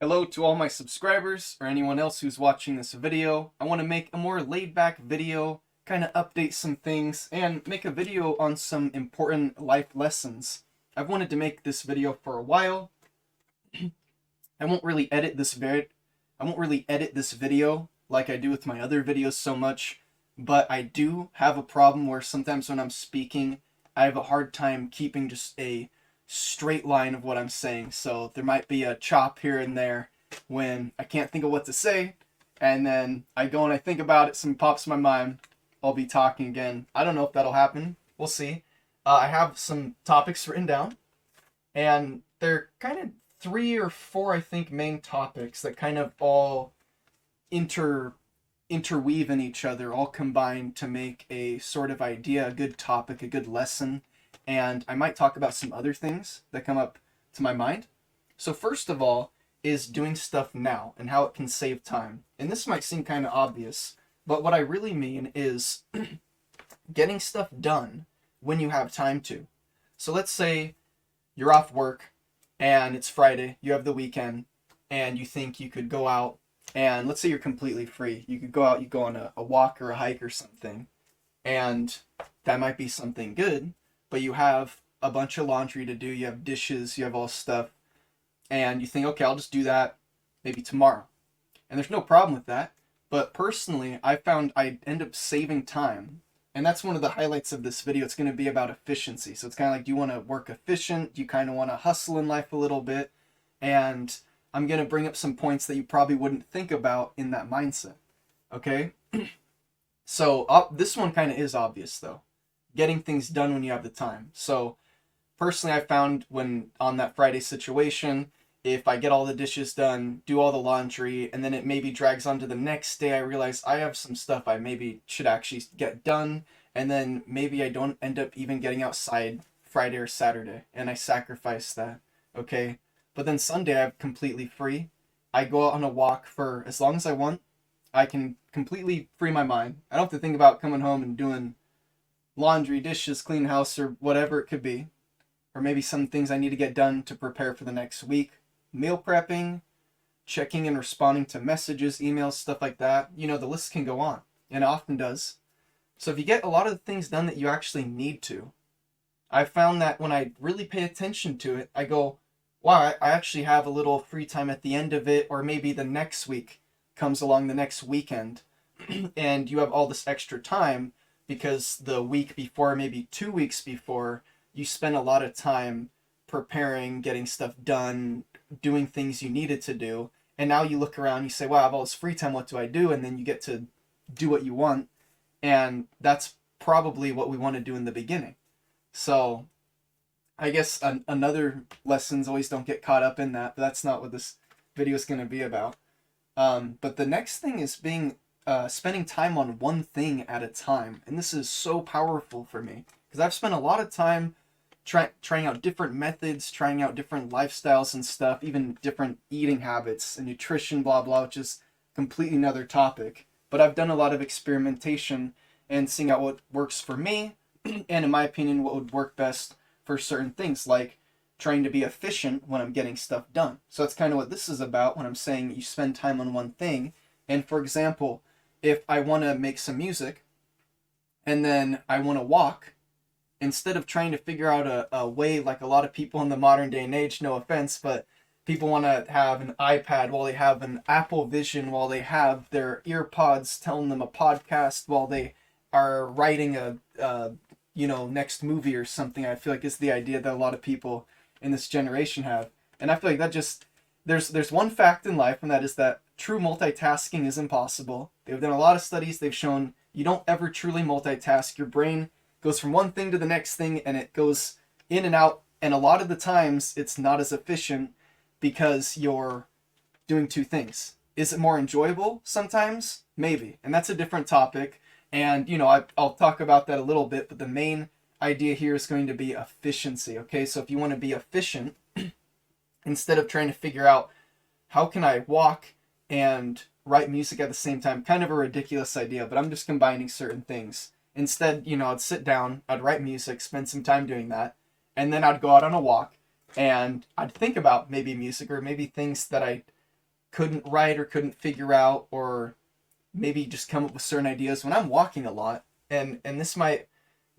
Hello to all my subscribers or anyone else who's watching this video. I want to make a more laid-back video, kind of update some things, and make a video on some important life lessons. I've wanted to make this video for a while. I won't really edit this video like I do with my other videos so much, but I do have a problem where sometimes when I'm speaking, I have a hard time keeping just a straight line of what I'm saying. So there might be a chop here and there when I can't think of what to say, and then I go and I think about it, something pops in my mind, I'll be talking again. I don't know if that'll happen. We'll see. I have some topics written down, and they're kind of 3 or 4, I think, main topics that kind of all interweave in each other, all combine to make a sort of idea, a good topic, a good lesson. And I might talk about some other things that come up to my mind. So first of all is doing stuff now and how it can save time. And this might seem kind of obvious, but what I really mean is getting stuff done when you have time to. So let's say you're off work and it's Friday, you have the weekend, and you think you could go out, and let's say you're completely free. You could go out, you go on a walk or a hike or something, and that might be something good, but you have a bunch of laundry to do, you have dishes, you have all stuff, and you think, okay, I'll just do that maybe tomorrow. And there's no problem with that, but personally, I found I end up saving time. And that's one of the highlights of this video. It's going to be about efficiency. So it's kind of like, do you want to work efficient? Do you kind of want to hustle in life a little bit? And I'm going to bring up some points that you probably wouldn't think about in that mindset. Okay? So this one kind of is obvious, though. Getting things done when you have the time. So personally, I found when on that Friday situation, if I get all the dishes done, do all the laundry, and then it maybe drags on to the next day, I realize I have some stuff I maybe should actually get done, and then maybe I don't end up even getting outside Friday or Saturday, and I sacrifice that, okay? But then Sunday, I'm completely free. I go out on a walk for as long as I want. I can completely free my mind. I don't have to think about coming home and doing laundry, dishes, clean house, or whatever it could be. Or maybe some things I need to get done to prepare for the next week. Meal prepping, checking and responding to messages, emails, stuff like that. You know, the list can go on, and it often does. So if you get a lot of the things done that you actually need to, I found that when I really pay attention to it, I go, wow, I actually have a little free time at the end of it, or maybe the next week comes along, the next weekend, and you have all this extra time because the week before, maybe 2 weeks before, you spend a lot of time preparing, getting stuff done, doing things you needed to do, and now you look around, you say, wow, I have all this free time, what do I do? And then you get to do what you want, and that's probably what we want to do in the beginning. So I guess another lesson is always don't get caught up in that, but that's not what this video is going to be about. But the next thing is spending time on one thing at a time, and this is so powerful for me because I've spent a lot of time trying out different methods, trying out different lifestyles and stuff, even different eating habits and nutrition, blah, blah, which is completely another topic. But I've done a lot of experimentation and seeing out what works for me, and in my opinion, what would work best for certain things, like trying to be efficient when I'm getting stuff done. So that's kind of what this is about when I'm saying you spend time on one thing. And for example, if I want to make some music and then I want to walk, instead of trying to figure out a way, like a lot of people in the modern day and age, no offense, but people want to have an iPad while they have an Apple Vision, while they have their earpods telling them a podcast, while they are writing a next movie or something. I feel like it's the idea that a lot of people in this generation have. And I feel like that just, there's one fact in life, and that is that true multitasking is impossible. They've done a lot of studies. They've shown you don't ever truly multitask. Your brain goes from one thing to the next thing, and it goes in and out, and a lot of the times it's not as efficient because you're doing two things. Is it more enjoyable sometimes? Maybe, and that's a different topic, and I'll talk about that a little bit, but the main idea here is going to be efficiency. Okay, so if you want to be efficient, instead of trying to figure out how can I walk and write music at the same time, kind of a ridiculous idea, but I'm just combining certain things. Instead, I'd sit down, I'd write music, spend some time doing that, and then I'd go out on a walk, and I'd think about maybe music or maybe things that I couldn't write or couldn't figure out, or maybe just come up with certain ideas when I'm walking a lot. And this might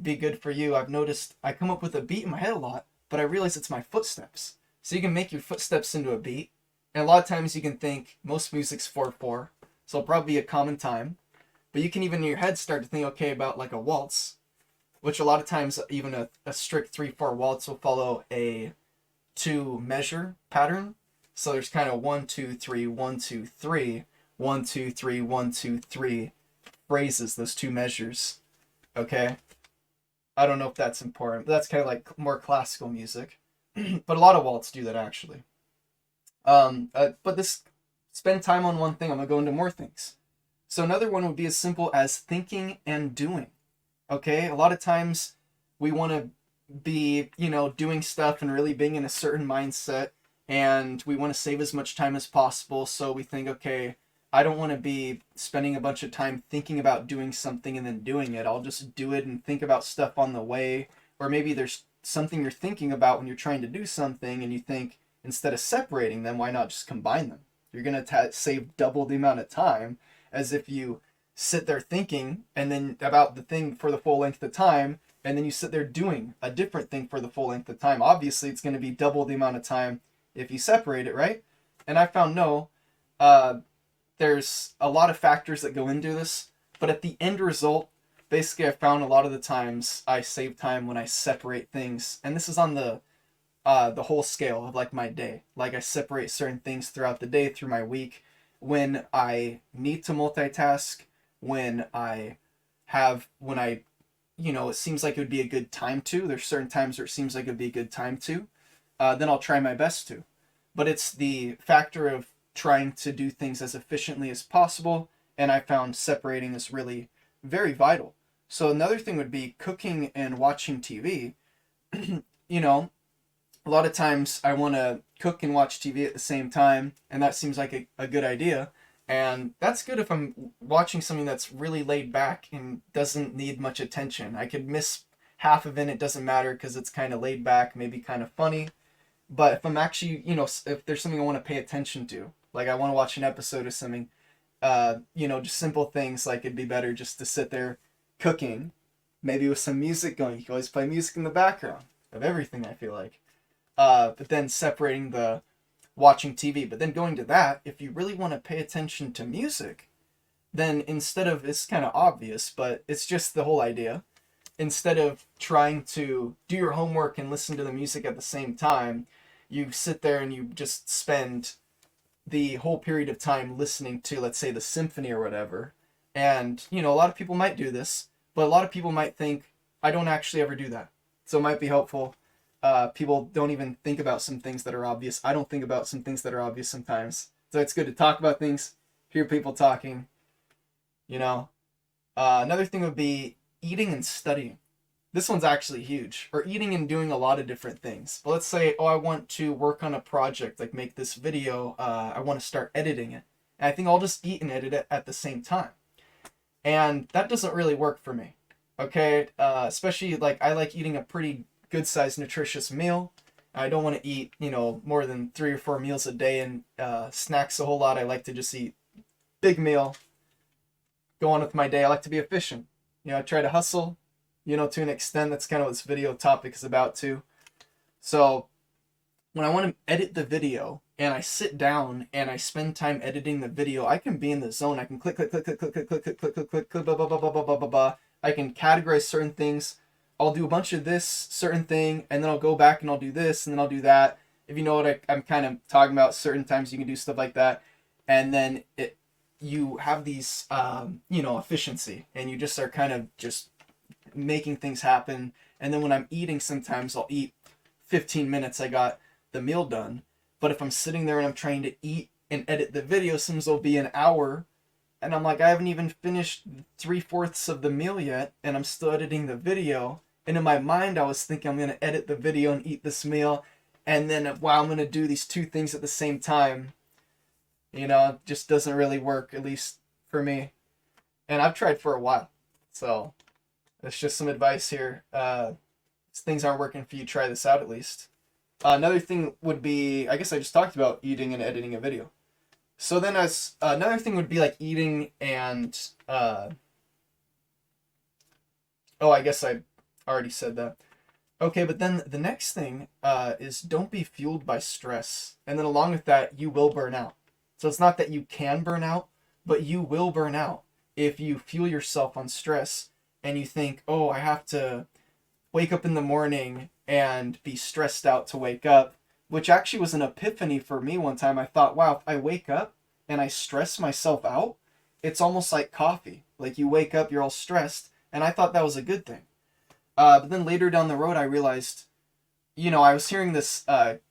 be good for you. I've noticed I come up with a beat in my head a lot, but I realize it's my footsteps. So you can make your footsteps into a beat. And a lot of times you can think most music's 4/4, so it'll probably be a common time. But you can even in your head start to think, okay, about like a waltz, which a lot of times even a strict 3/4 waltz will follow a 2 measure pattern. So there's kind of 1 2 3 1 2 3 1 2 3 1 2 3 phrases, those 2 measures. Okay, I don't know if that's important, but that's kind of like more classical music. But a lot of waltz do that actually. But this spend time on one thing. I'm gonna go into more things. So another one would be as simple as thinking and doing. Okay, a lot of times we want to be, doing stuff and really being in a certain mindset, and we want to save as much time as possible. So we think, okay, I don't want to be spending a bunch of time thinking about doing something and then doing it. I'll just do it and think about stuff on the way. Or maybe there's something you're thinking about when you're trying to do something, and you think instead of separating them, why not just combine them? You're going to save double the amount of time as if you sit there thinking and then about the thing for the full length of time, and then you sit there doing a different thing for the full length of time. Obviously, it's going to be double the amount of time if you separate it, right? And I found there's a lot of factors that go into this, but at the end result, basically I found a lot of the times I save time when I separate things, and this is on the whole scale of like my day. Like I separate certain things throughout the day, through my week, when I need to multitask, when I it seems like it would be a good time to. There's certain times where it seems like it would be a good time to. Then I'll try my best to. But it's the factor of trying to do things as efficiently as possible, and I found separating is really very vital. So another thing would be cooking and watching TV. you know, a lot of times I want to cook and watch TV at the same time, and that seems like a good idea. And that's good if I'm watching something that's really laid back and doesn't need much attention. I could miss half of it doesn't matter because it's kind of laid back, maybe kind of funny. But if I'm actually, if there's something I want to pay attention to, like I want to watch an episode of something, just simple things, like it'd be better just to sit there cooking, maybe with some music going. You can always play music in the background of everything, I feel like. But then separating the watching TV. But then going to that, if you really want to pay attention to music, then instead of, it's kind of obvious, but it's just the whole idea. Instead of trying to do your homework and listen to the music at the same time, you sit there and you just spend the whole period of time listening to, let's say, the symphony or whatever. And, a lot of people might do this, but a lot of people might think, I don't actually ever do that. So it might be helpful. People don't even think about some things that are obvious. I don't think about some things that are obvious sometimes. So it's good to talk about things, hear people talking, Another thing would be eating and studying. This one's actually huge. Or eating and doing a lot of different things. But let's say, I want to work on a project, like make this video. I want to start editing it. And I think I'll just eat and edit it at the same time. And that doesn't really work for me. Okay? Especially, I like eating a pretty good-sized, nutritious meal. I don't want to eat, more than 3 or 4 meals a day and snacks a whole lot. I like to just eat big meal, go on with my day. I like to be efficient. I try to hustle, to an extent. That's kind of what this video topic is about too. So when I want to edit the video and I sit down and I spend time editing the video, I can be in the zone. I can click, click, click, click, click, click, click, click, click, click, click, click, blah, blah, blah, blah, blah, blah, blah, blah. I can categorize certain things. I'll do a bunch of this certain thing, and then I'll go back and I'll do this, and then I'll do that. If you know what I'm kind of talking about, certain times you can do stuff like that. And then you have these, efficiency, and you just are kind of just making things happen. And then when I'm eating, sometimes I'll eat 15 minutes, I got the meal done. But if I'm sitting there and I'm trying to eat and edit the video, sometimes it'll be an hour, and I'm like, I haven't even finished 3/4 of the meal yet, and I'm still editing the video. And in my mind, I was thinking I'm going to edit the video and eat this meal, and then, wow, I'm going to do these 2 things at the same time. It just doesn't really work, at least for me. And I've tried for a while. So that's just some advice here. If things aren't working for you, try this out at least. Another thing would be, I guess I just talked about eating and editing a video. So then, as another thing would be like eating and oh, I guess I already said that. Okay, but then the next thing is don't be fueled by stress. And then along with that, you will burn out. So it's not that you can burn out, but you will burn out if you fuel yourself on stress and you think, oh, I have to wake up in the morning and be stressed out to wake up, which actually was an epiphany for me one time. I thought, wow, if I wake up and I stress myself out, it's almost like coffee. Like you wake up, you're all stressed. And I thought that was a good thing. But then later down the road, I realized, I was hearing this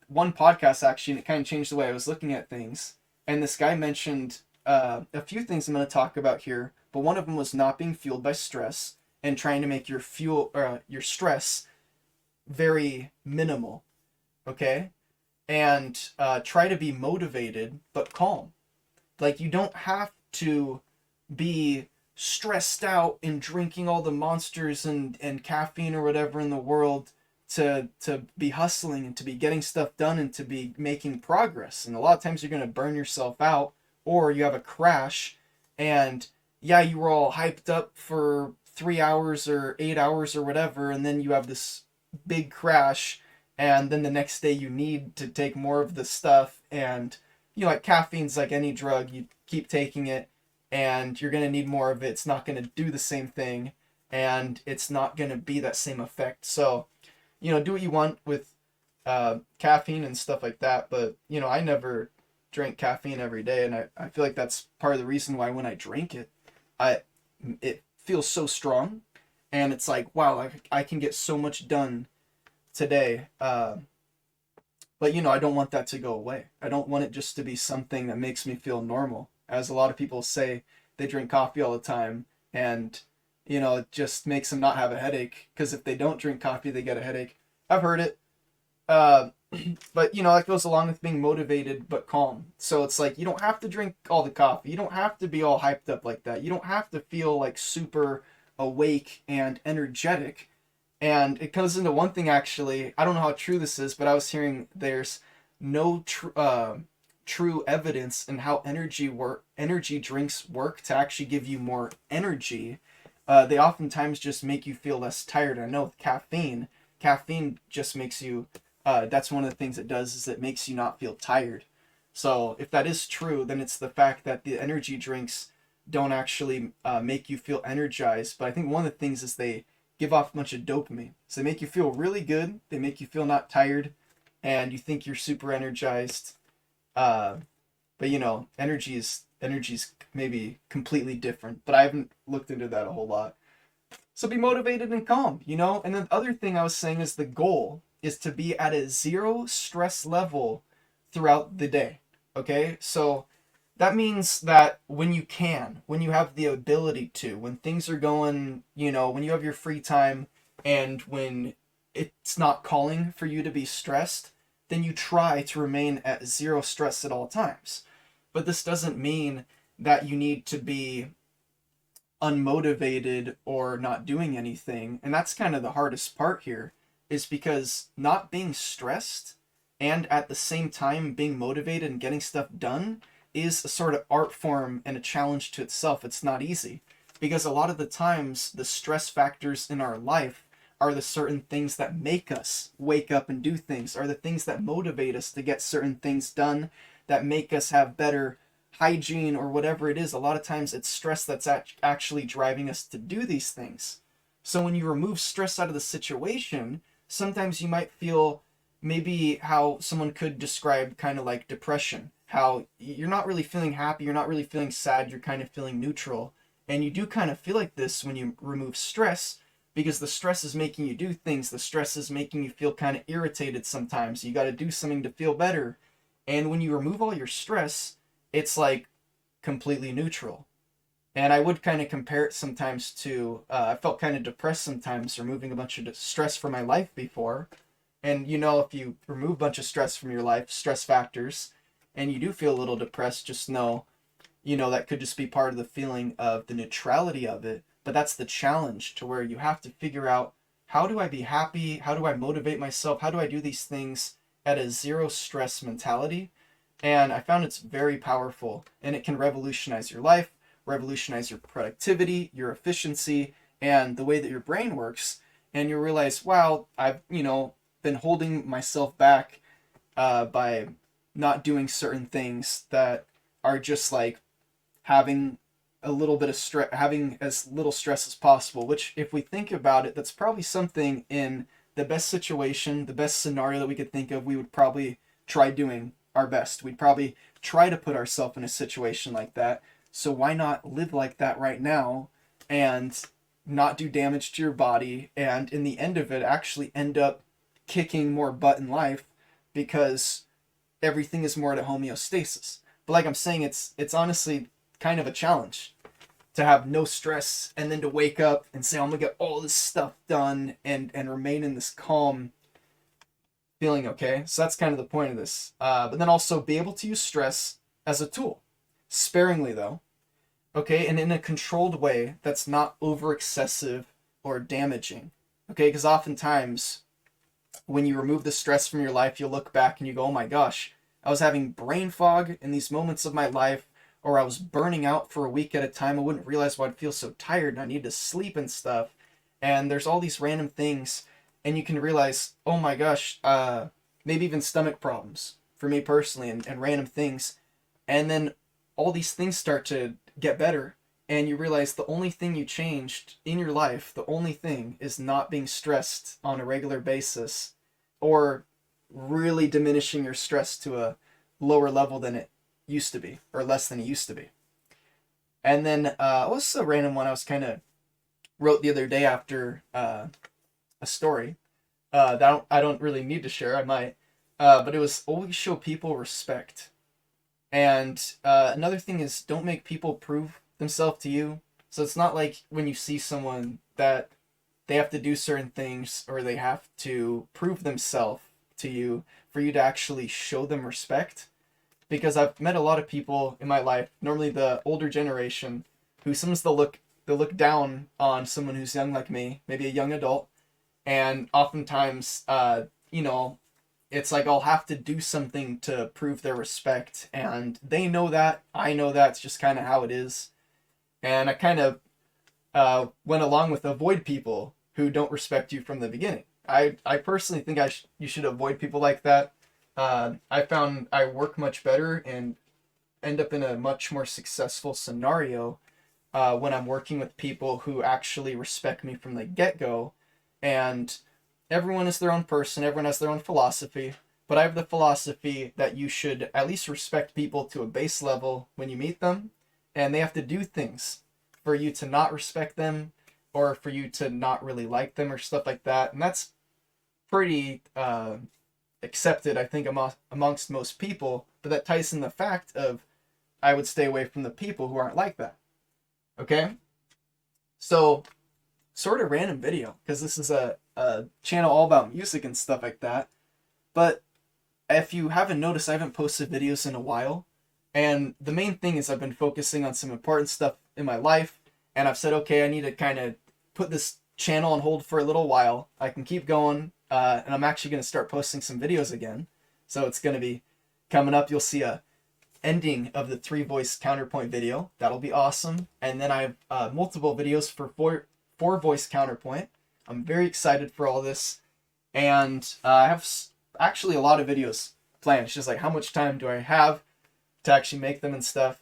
one podcast actually, and it kind of changed the way I was looking at things. And this guy mentioned a few things I'm going to talk about here, but one of them was not being fueled by stress and trying to make your stress very minimal, okay? And try to be motivated but calm. Like you don't have to be stressed out and drinking all the monsters and caffeine or whatever in the world to be hustling and to be getting stuff done and to be making progress. And a lot of times you're going to burn yourself out, or you have a crash and yeah, you were all hyped up for 3 hours or 8 hours or whatever, and then you have this big crash, and then the next day you need to take more of the stuff. And like caffeine's like any drug, you keep taking it and you're going to need more of it. It's not going to do the same thing and it's not going to be that same effect. So do what you want with caffeine and stuff like that. But, I never drank caffeine every day. And I feel like that's part of the reason why when I drink it, it feels so strong. And it's like, wow, I can get so much done today. But, I don't want that to go away. I don't want it just to be something that makes me feel normal. As a lot of people say, they drink coffee all the time and it just makes them not have a headache, because if they don't drink coffee they get a headache. I've heard it. uh, but that goes along with being motivated but calm. So it's like you don't have to drink all the coffee, you don't have to be all hyped up like that, you don't have to feel like super awake and energetic. And it comes into one thing, actually, I don't know how true this is, but I was hearing there's no true evidence in how energy drinks work to actually give you more energy. They oftentimes just make you feel less tired. I know with caffeine just makes you that's one of the things it does, is it makes you not feel tired. So if that is true, then it's the fact that the energy drinks don't actually make you feel energized. But I think one of the things is they give off a bunch of dopamine. So they make you feel really good, they make you feel not tired, and you think you're super energized. But energy's maybe completely different, but I haven't looked into that a whole lot. So be motivated and calm. And then the other thing I was saying is the goal is to be at a zero stress level throughout the day. Okay? So that means that when you have the ability to, when things are going, when you have your free time and when it's not calling for you to be stressed, then you try to remain at zero stress at all times. But this doesn't mean that you need to be unmotivated or not doing anything. And that's kind of the hardest part here, is because not being stressed and at the same time being motivated and getting stuff done is a sort of art form and a challenge to itself. It's not easy, because a lot of the times the stress factors in our life are the certain things that make us wake up and do things, are the things that motivate us to get certain things done, that make us have better hygiene or whatever it is. A lot of times it's stress that's actually driving us to do these things. So when you remove stress out of the situation, sometimes you might feel maybe how someone could describe kind of like depression, how you're not really feeling happy, you're not really feeling sad, you're kind of feeling neutral. And you do kind of feel like this when you remove stress, because the stress is making you do things. The stress is making you feel kind of irritated sometimes. You got to do something to feel better. And when you remove all your stress, it's like completely neutral. And I would kind of compare it sometimes to, I felt kind of depressed sometimes removing a bunch of stress from my life before. And if you remove a bunch of stress from your life, stress factors, and you do feel a little depressed, just know, that could just be part of the feeling of the neutrality of it. But that's the challenge, to where you have to figure out, how do I be happy? How do I motivate myself? How do I do these things at a zero stress mentality? And I found it's very powerful, and it can revolutionize your life, revolutionize your productivity, your efficiency, and the way that your brain works. And you realize, wow, I've, been holding myself back by not doing certain things that are just like having a little bit of stress, having as little stress as possible, which if we think about it, that's probably something in the best situation, the best scenario that we could think of, we would probably try doing our best. We'd probably try to put ourselves in a situation like that. So why not live like that right now and not do damage to your body, and in the end of it actually end up kicking more butt in life because everything is more at a homeostasis. But like I'm saying, it's honestly kind of a challenge to have no stress and then to wake up and say, I'm gonna get all this stuff done and remain in this calm feeling, okay? So that's kind of the point of this. But then also be able to use stress as a tool, sparingly though, okay? And in a controlled way that's not over excessive or damaging, okay? Because oftentimes when you remove the stress from your life, you'll look back and you go, oh my gosh, I was having brain fog in these moments of my life, or I was burning out for a week at a time. I wouldn't realize why I'd feel so tired and I need to sleep and stuff. And there's all these random things, and you can realize, oh my gosh, maybe even stomach problems for me personally, and random things. And then all these things start to get better, and you realize the only thing you changed in your life, the only thing is not being stressed on a regular basis, or really diminishing your stress to a lower level than it used to be, or less than it used to be. And then what's a random one I was kind of wrote the other day after a story that I don't really need to share. I might, but it was always show people respect. And another thing is don't make people prove themselves to you. So it's not like when you see someone that they have to do certain things or they have to prove themselves to you for you to actually show them respect. Because I've met a lot of people in my life, normally the older generation, who sometimes they'll look down on someone who's young like me, maybe a young adult, and oftentimes, it's like I'll have to do something to prove their respect, and they know that, I know that, it's just kind of how it is, and I kind of went along with avoid people who don't respect you from the beginning. I personally think you should avoid people like that. I found I work much better and end up in a much more successful scenario when I'm working with people who actually respect me from the get-go. And everyone is their own person, everyone has their own philosophy, but I have the philosophy that you should at least respect people to a base level when you meet them, and they have to do things for you to not respect them or for you to not really like them or stuff like that. And that's pretty accepted, I think, amongst most people, but that ties in the fact of I would stay away from the people who aren't like that. Okay? So, sort of random video, because this is a channel all about music and stuff like that. But if you haven't noticed, I haven't posted videos in a while. And the main thing is I've been focusing on some important stuff in my life. And I've said, okay, I need to kind of put this channel on hold for a little while. I can keep going. And I'm actually going to start posting some videos again. So it's going to be coming up. You'll see a ending of the 3-voice counterpoint video. That'll be awesome. And then I have multiple videos for 4-voice counterpoint. I'm very excited for all this. And I have actually a lot of videos planned. It's just like, how much time do I have to actually make them and stuff?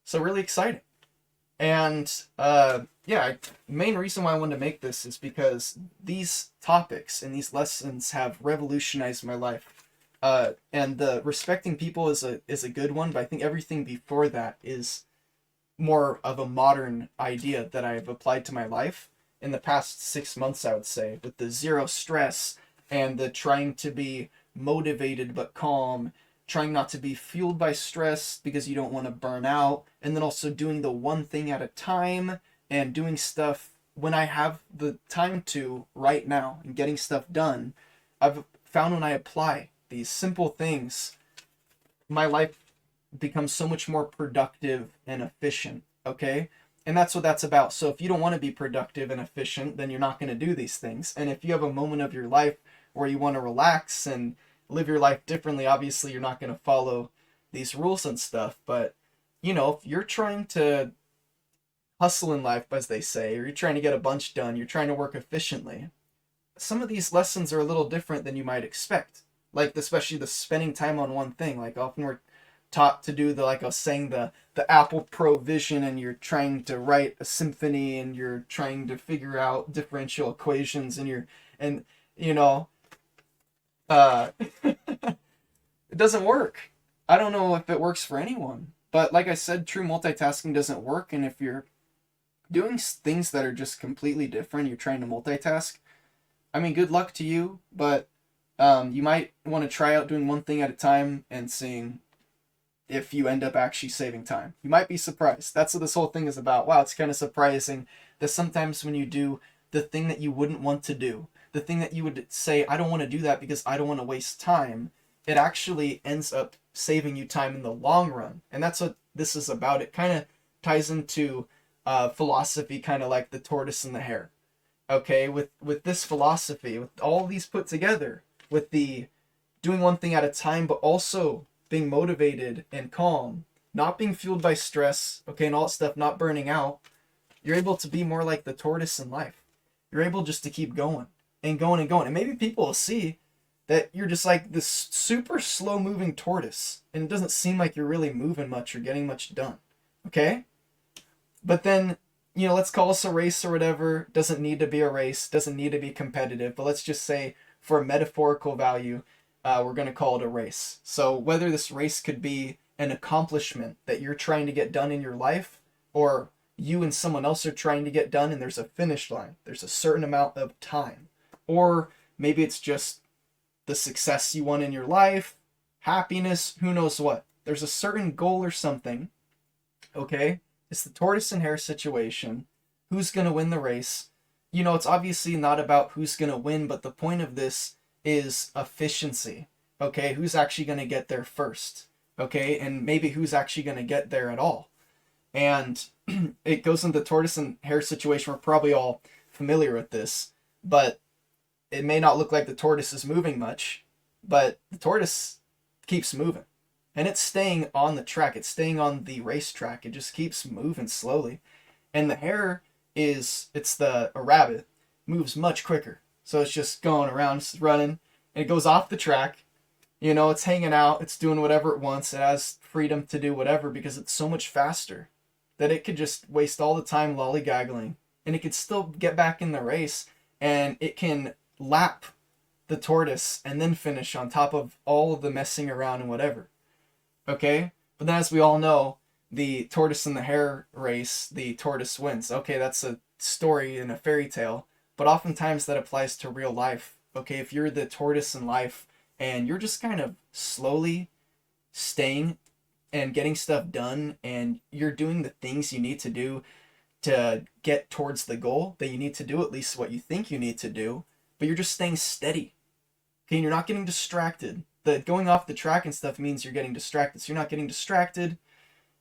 So really exciting. And main reason why I wanted to make this is because these topics and these lessons have revolutionized my life. And the respecting people is a good one, but I think everything before that is more of a modern idea that I've applied to my life in the past 6 months, I would say, with the zero stress and the trying to be motivated but calm, trying not to be fueled by stress because you don't want to burn out, and then also doing the one thing at a time and doing stuff when I have the time to right now and getting stuff done. I've found when I apply these simple things, my life becomes so much more productive and efficient, okay? And that's what that's about. So if you don't want to be productive and efficient, then you're not going to do these things. And if you have a moment of your life where you want to relax and live your life differently, obviously you're not going to follow these rules and stuff. But if you're trying to hustle in life, as they say, or you're trying to get a bunch done, you're trying to work efficiently, some of these lessons are a little different than you might expect. Like especially the spending time on one thing. Like often we're taught to do the, like I was saying, the Apple Pro Vision, and you're trying to write a symphony, and you're trying to figure out differential equations, and you know uh it doesn't work. I don't know if it works for anyone, but like I said, true multitasking doesn't work. And if you're doing things that are just completely different, you're trying to multitask, I mean, good luck to you, but you might want to try out doing one thing at a time and seeing if you end up actually saving time. You might be surprised. That's what this whole thing is about. Wow, it's kind of surprising that sometimes when you do the thing that you wouldn't want to do, the thing that you would say, I don't want to do that because I don't want to waste time, it actually ends up saving you time in the long run. And that's what this is about. It kind of ties into philosophy, kind of like the tortoise and the hare. Okay, with this philosophy, with all these put together, with the doing one thing at a time, but also being motivated and calm, not being fueled by stress, okay, and all that stuff, not burning out, you're able to be more like the tortoise in life. You're able just to keep going and going and going. And maybe people will see that you're just like this super slow moving tortoise, and it doesn't seem like you're really moving much or getting much done. Okay? But then, let's call us a race or whatever. Doesn't need to be a race, doesn't need to be competitive, but let's just say for a metaphorical value, we're going to call it a race. So whether this race could be an accomplishment that you're trying to get done in your life, or you and someone else are trying to get done and there's a finish line, there's a certain amount of time, or maybe it's just the success you want in your life, happiness, who knows what. There's a certain goal or something, okay? It's the tortoise and hare situation. Who's going to win the race? It's obviously not about who's going to win, but the point of this is efficiency. Okay, who's actually going to get there first? Okay, and maybe who's actually going to get there at all? And it goes into the tortoise and hare situation. We're probably all familiar with this, but it may not look like the tortoise is moving much, but the tortoise keeps moving. And it's staying on the track. It's staying on the racetrack. It just keeps moving slowly. And the hare it's a rabbit, moves much quicker. So it's just going around, it's running, and it goes off the track. It's hanging out, it's doing whatever it wants. It has freedom to do whatever because it's so much faster that it could just waste all the time lollygaggling. And it could still get back in the race, and it can lap the tortoise and then finish on top of all of the messing around and whatever. Okay? But then as we all know, the tortoise and the hare race, the tortoise wins. Okay, that's a story in a fairy tale, but oftentimes that applies to real life. Okay, if you're the tortoise in life and you're just kind of slowly staying and getting stuff done, and you're doing the things you need to do to get towards the goal that you need to do, at least what you think you need to do, but you're just staying steady. Okay, and you're not getting distracted. The going off the track and stuff means you're getting distracted, so you're not getting distracted.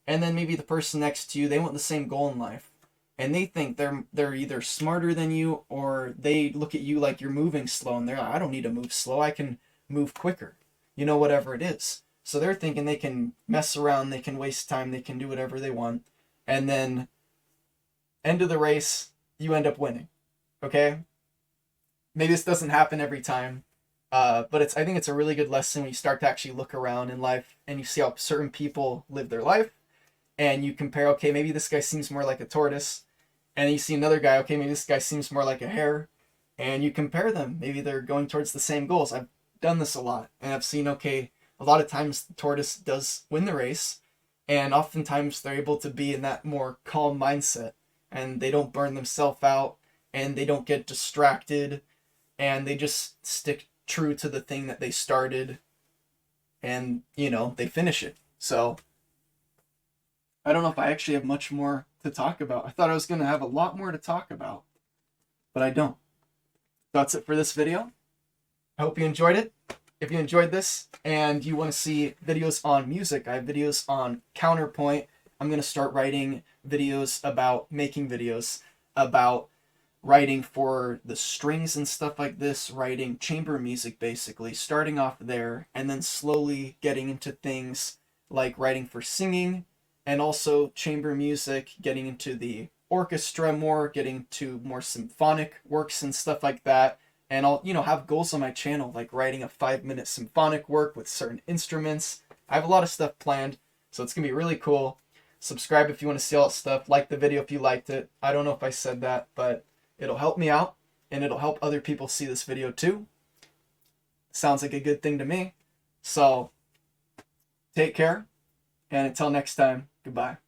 And then maybe the person next to you, they want the same goal in life, and they think they're either smarter than you, or they look at you like you're moving slow, and they're like, I don't need to move slow, I can move quicker, whatever it is. So they're thinking they can mess around, they can waste time, they can do whatever they want, and then end of the race, you end up winning. Okay? Maybe this doesn't happen every time, but I think it's a really good lesson when you start to actually look around in life and you see how certain people live their life, and you compare, okay, maybe this guy seems more like a tortoise, and you see another guy, okay, maybe this guy seems more like a hare, and you compare them. Maybe they're going towards the same goals. I've done this a lot, and I've seen, okay, a lot of times the tortoise does win the race, and oftentimes they're able to be in that more calm mindset, and they don't burn themselves out, and they don't get distracted, and they just stick true to the thing that they started, and, they finish it. So I don't know if I actually have much more to talk about. I thought I was going to have a lot more to talk about, but I don't. That's it for this video. I hope you enjoyed it. If you enjoyed this and you want to see videos on music, I have videos on counterpoint. I'm going to start writing videos about making videos about writing for the strings and stuff like this, writing chamber music basically, starting off there and then slowly getting into things like writing for singing and also chamber music, getting into the orchestra more, getting to more symphonic works and stuff like that. And I'll, have goals on my channel, like writing a 5-minute symphonic work with certain instruments. I have a lot of stuff planned, so it's going to be really cool. Subscribe if you want to see all that stuff. Like the video if you liked it. I don't know if I said that, but it'll help me out, and it'll help other people see this video too. Sounds like a good thing to me. So, take care, and until next time, goodbye.